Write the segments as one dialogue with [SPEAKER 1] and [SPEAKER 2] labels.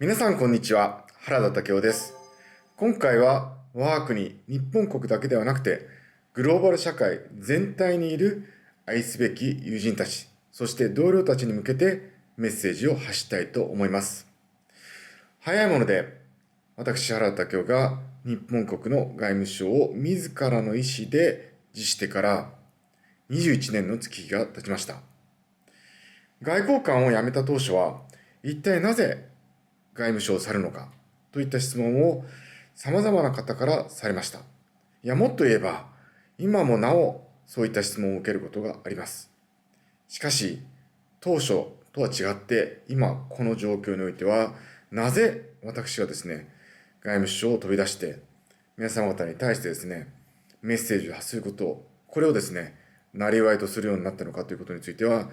[SPEAKER 1] 皆さんこんにちは。原田武雄です。今回は我が国、日本国だけではなくて、グローバル社会全体にいる愛すべき友人たち、そして同僚たちに向けてメッセージを発したいと思います。早いもので、私原田武雄が日本国の外務省を自らの意思で辞してから21年の月日が経ちました。外交官を辞めた当初は、一体なぜ外務省を去るのかといった質問を様々な方からされました。いや、もっと言えば、今もなおそういった質問を受けることがあります。しかし、当初とは違って、今この状況においては、なぜ私がですね、外務省を飛び出して、皆様方に対してですね、メッセージを発することを、これをですね、生りとするようになったのかということについては、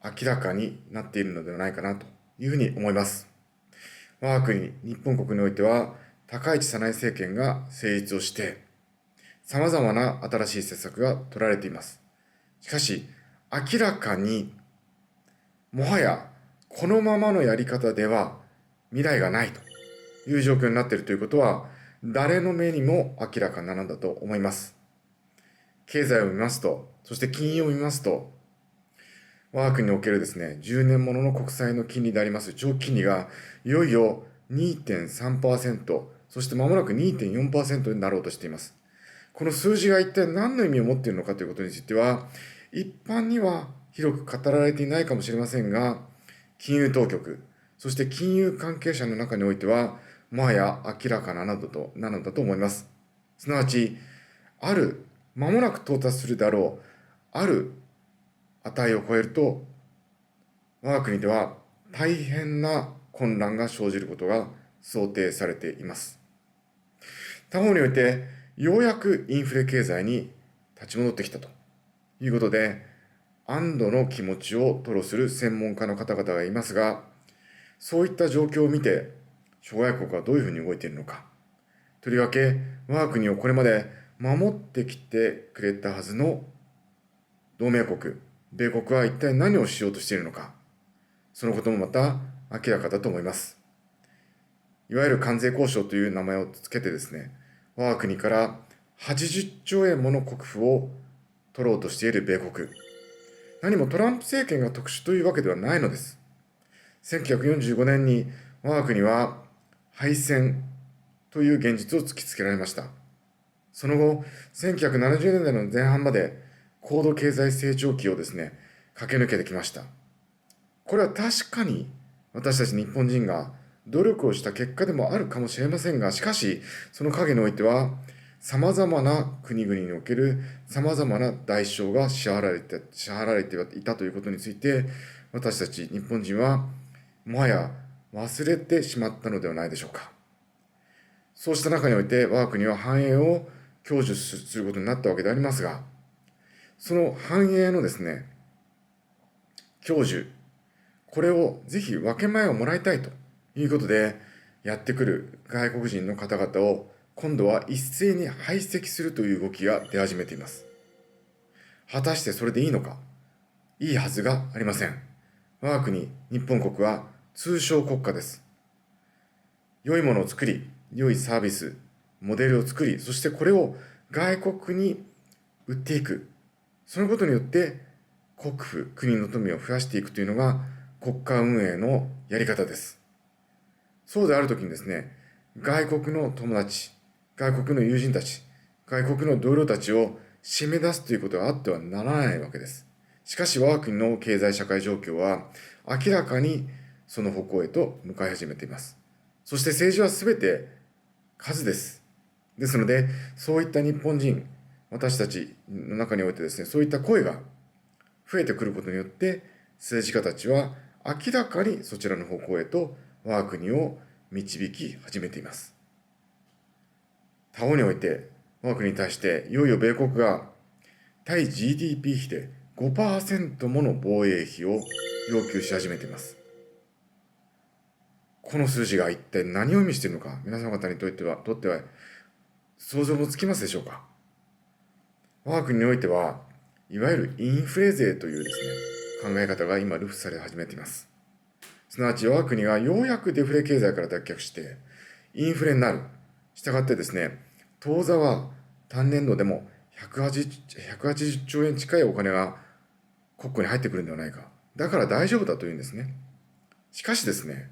[SPEAKER 1] 明らかになっているのではないかなというふうに思います。我が国、日本国においては、高市早苗政権が成立をして、様々な新しい政策が取られています。しかし、明らかに、もはやこのままのやり方では未来がないという状況になっているということは、誰の目にも明らかなのだと思います。経済を見ますと、そして金融を見ますと、我が国におけるですね、10年ものの国債の金利であります長期金利が、いよいよ 2.3%、そして間もなく 2.4% になろうとしています。この数字が一体何の意味を持っているのかということについては、一般には広く語られていないかもしれませんが、金融当局、そして金融関係者の中においては、もはや明らかなのだと思います。すなわち、間もなく到達するであろう、ある値を超えると、我が国では大変な混乱が生じることが想定されています。他方において、ようやくインフレ経済に立ち戻ってきたということで、安堵の気持ちを吐露する専門家の方々がいますが、そういった状況を見て、諸外国はどういうふうに動いているのか。とりわけ、我が国をこれまで守ってきてくれたはずの同盟国、米国は一体何をしようとしているのか。そのこともまた明らかだと思います。いわゆる関税交渉という名前をつけてですね、我が国から80兆円もの国富を取ろうとしている米国。何もトランプ政権が特殊というわけではないのです。1945年に我が国は敗戦という現実を突きつけられました。その後、1970年代の前半まで高度経済成長期をですね、駆け抜けてきました。これは確かに私たち日本人が努力をした結果でもあるかもしれませんが、しかし、その陰においては、様々な国々における様々な代償が支払われていたということについて、私たち日本人は、もはや忘れてしまったのではないでしょうか。そうした中において、我が国は繁栄を享受することになったわけでありますが、その繁栄のですね、享受、これをぜひ分け前をもらいたいということで、やってくる外国人の方々を今度は一斉に排斥するという動きが出始めています。果たしてそれでいいのか。いいはずがありません。我が国、日本国は通商国家です。良いものを作り、良いサービス、モデルを作り、そしてこれを外国に売っていく。そのことによって国富、国の富を増やしていくというのが国家運営のやり方です。そうであるときにですね、外国の友達、外国の友人たち、外国の同僚たちを締め出すということはあってはならないわけです。しかし我が国の経済社会状況は明らかにその方向へと向かい始めています。そして政治はすべて数です。ですので、そういった日本人、私たちの中においてですね、そういった声が増えてくることによって、政治家たちは明らかにそちらの方向へと我が国を導き始めています。他方において、我が国に対していよいよ米国が対 GDP 比で 5% もの防衛費を要求し始めています。この数字が一体何を意味しているのか、皆様方にとっては想像もつきますでしょうか。我が国においては、いわゆるインフレ税というですね、考え方が今流布され始めています。すなわち我が国がようやくデフレ経済から脱却してインフレになる。したがってですね、当座は単年度でも180兆円近いお金が国庫に入ってくるんではないか。だから大丈夫だというんですね。しかしですね、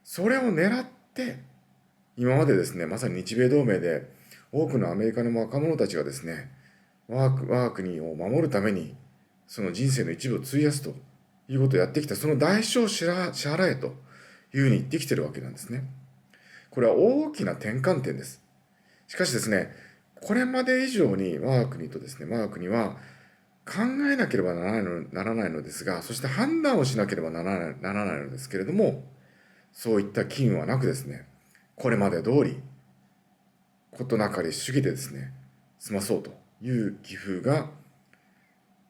[SPEAKER 1] それを狙って今までですね、まさに日米同盟で多くのアメリカの若者たちがですね、我が国を守るためにその人生の一部を費やすということをやってきた、その代償を支払えというふうに言ってきてるわけなんですね。これは大きな転換点です。しかしですね、これまで以上に我が国は考えなければならないのですが、そして判断をしなければならないのですけれども、そういった機運はなくですね、これまで通り事なかれ主義でですね、済まそうという気風が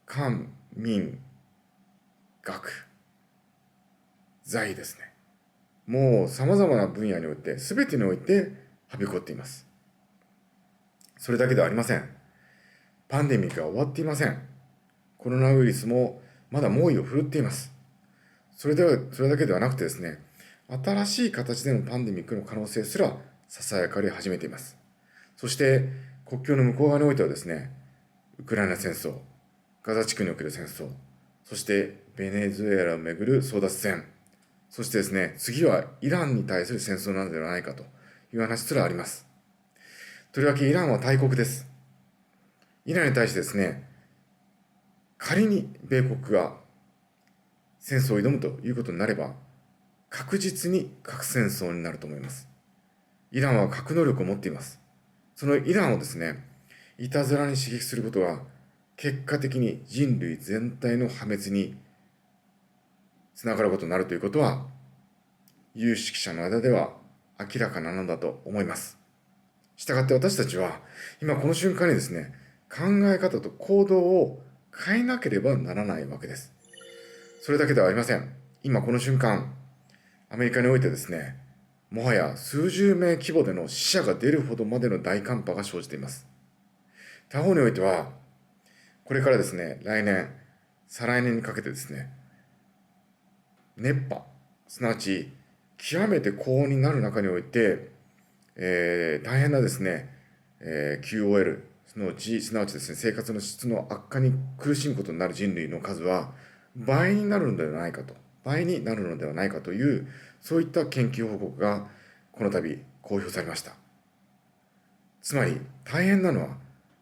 [SPEAKER 1] 官民学財ですね。もう様々な分野において、全てにおいてはびこっています。それだけではありません。パンデミックは終わっていません。コロナウイルスもまだ猛威を振るっています。それだけではなくてですね、新しい形でのパンデミックの可能性すら囁かれ始めています。そして国境の向こう側においてはですね、ウクライナ戦争、ガザ地区における戦争、そしてベネズエラをめぐる争奪戦、そしてですね、次はイランに対する戦争なのではないかという話すらあります。とりわけイランは大国です。イランに対してですね、仮に米国が戦争を挑むということになれば、確実に核戦争になると思います。イランは核能力を持っています。そのイランをですね、いたずらに刺激することは、結果的に人類全体の破滅につながることになるということは、有識者の間では明らかなのだと思います。したがって私たちは、今この瞬間にですね、考え方と行動を変えなければならないわけです。それだけではありません。今この瞬間、アメリカにおいてですね、もはや数十名規模での死者が出るほどまでの大寒波が生じています。他方においては、これからですね、来年、再来年にかけてですね、熱波、すなわち極めて高温になる中において、大変なですね、QOL、すなわちですね、生活の質の悪化に苦しむことになる人類の数は倍になるのではないかという、そういった研究報告がこの度公表されました。つまり大変なのは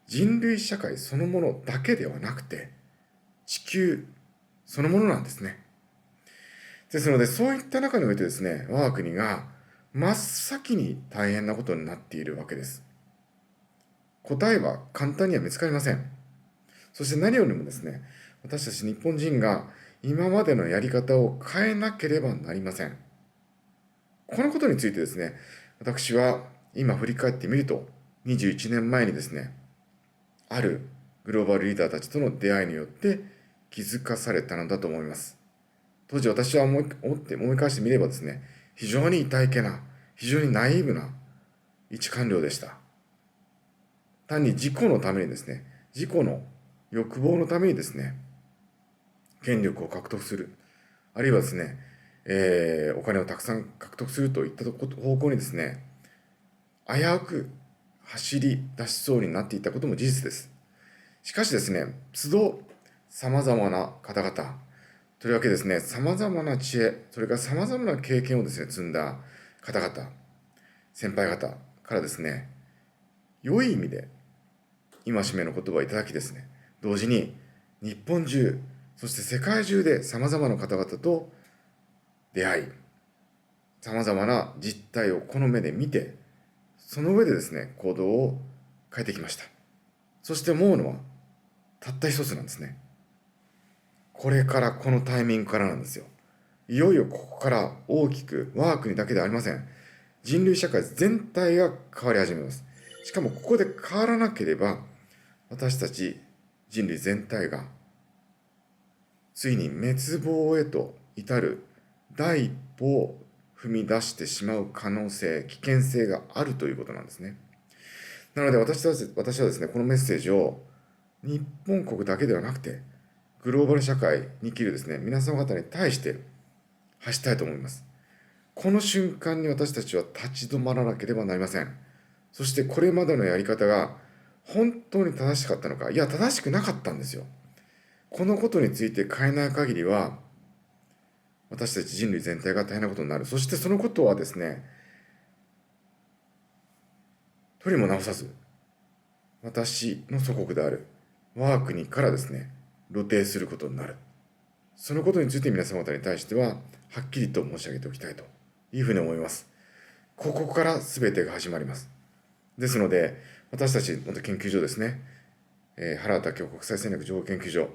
[SPEAKER 1] 人類社会そのものだけではなくて、地球そのものなんですね。ですので、そういった中においてですね、我が国が真っ先に大変なことになっているわけです。答えは簡単には見つかりません。そして何よりもですね、私たち日本人が今までのやり方を変えなければなりません。このことについてですね、私は今振り返ってみると、21年前にですね、あるグローバルリーダーたちとの出会いによって気づかされたのだと思います。当時私は思い返してみればですね、非常に痛いけな、非常にナイーブな一官僚でした。単に自己のためにですね、自己の欲望のためにですね、権力を獲得する、あるいはですね、お金をたくさん獲得するといった方向にですね、危うく走り出しそうになっていたことも事実です。しかしですね、都度様々な方々、とりわけですね、様々な知恵、それから様々な経験をですね、積んだ方々、先輩方からですね、良い意味で戒めの言葉をいただきですね、同時に日本中、そして世界中で様々な方々と出会い、様々な実態をこの目で見て、その上でですね、行動を変えてきました。そして思うのは、たった一つなんですね。これからこのタイミングからなんですよ。いよいよここから大きく我が国だけではありません。人類社会全体が変わり始めます。しかもここで変わらなければ、私たち人類全体がついに滅亡へと至る第一歩を踏み出してしまう可能性、危険性があるということなんですね。なので私はですね、このメッセージを日本国だけではなくて、グローバル社会に生きるですね、皆様方に対して発したいと思います。この瞬間に私たちは立ち止まらなければなりません。そしてこれまでのやり方が本当に正しかったのか、いや正しくなかったんですよ。このことについて変えない限りは、私たち人類全体が大変なことになる。そしてそのことはですね、取りも直さず、私の祖国である我が国からですね、露呈することになる。そのことについて皆様方に対しては、はっきりと申し上げておきたいというふうに思います。ここから全てが始まります。ですので、私たち元研究所ですね、原田京国際戦略情報研究所、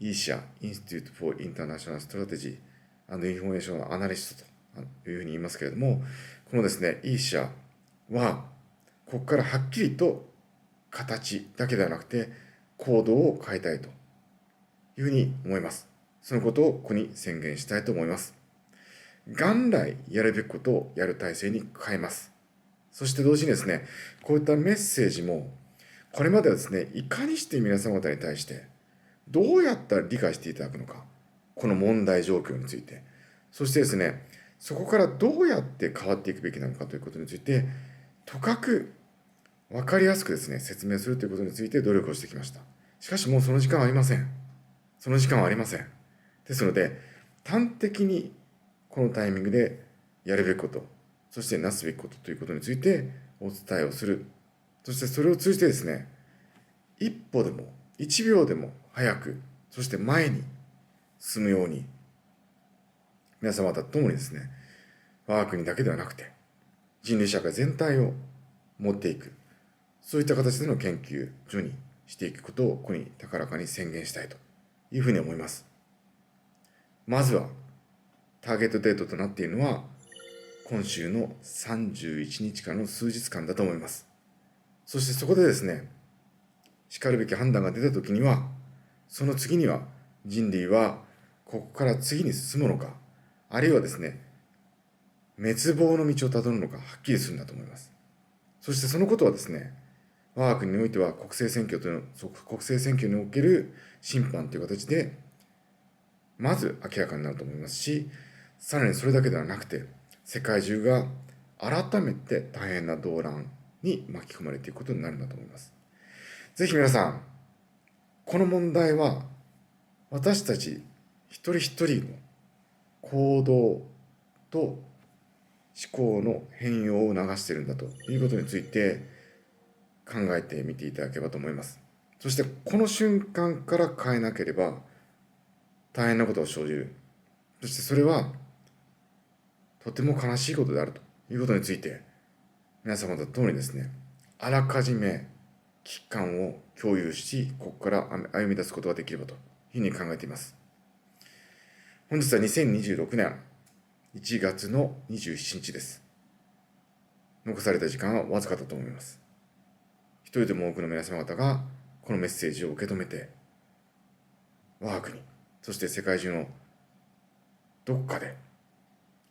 [SPEAKER 1] ESIA Institute for International Strategy and Information Analyst というふうに言いますけれども、このですね、ESIA は、ここからはっきりと形だけではなくて、行動を変えたいというふうに思います。そのことをここに宣言したいと思います。元来やるべきことをやる体制に変えます。そして同時にですね、こういったメッセージも、これまではですね、いかにして皆様方に対して、どうやったら理解していただくのか、この問題状況について、そしてですね、そこからどうやって変わっていくべきなのかということについて、とかく分かりやすくですね、説明するということについて努力をしてきました。しかしもうその時間はありません。その時間はありません。ですので、端的にこのタイミングでやるべきこと、そしてなすべきことということについてお伝えをする。そしてそれを通じてですね、一歩でも一秒でも早く、そして前に進むように、皆様方と共にですね、我が国だけではなくて、人類社会全体を持っていく、そういった形での研究所にしていくことをここに高らかに宣言したいというふうに思います。まずは、ターゲットデートとなっているのは、今週の31日からの数日間だと思います。そしてそこでですね、しかるべき判断が出たときには、その次には人類はここから次に進むのか、あるいはですね、滅亡の道をたどるのかはっきりするんだと思います。そしてそのことはですね、我が国においては国政選挙における審判という形で、まず明らかになると思いますし、さらにそれだけではなくて、世界中が改めて大変な動乱に巻き込まれていくことになるんだと思います。ぜひ皆さん、この問題は私たち一人一人の行動と思考の変容を促しているんだということについて考えてみていただければと思います。そしてこの瞬間から変えなければ大変なことが生じる。そしてそれはとても悲しいことであるということについて皆様と共にですね、あらかじめ危機感を共有し、ここから歩み出すことができればというふうに考えています。本日は2026年1月の27日です。残された時間はわずかだと思います。一人でも多くの皆様方がこのメッセージを受け止めて、我が国、そして世界中のどこかで、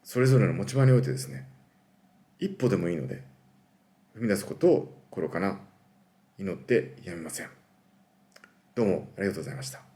[SPEAKER 1] それぞれの持ち場においてですね、一歩でもいいので、踏み出すことを心から祈ってやめません。どうもありがとうございました。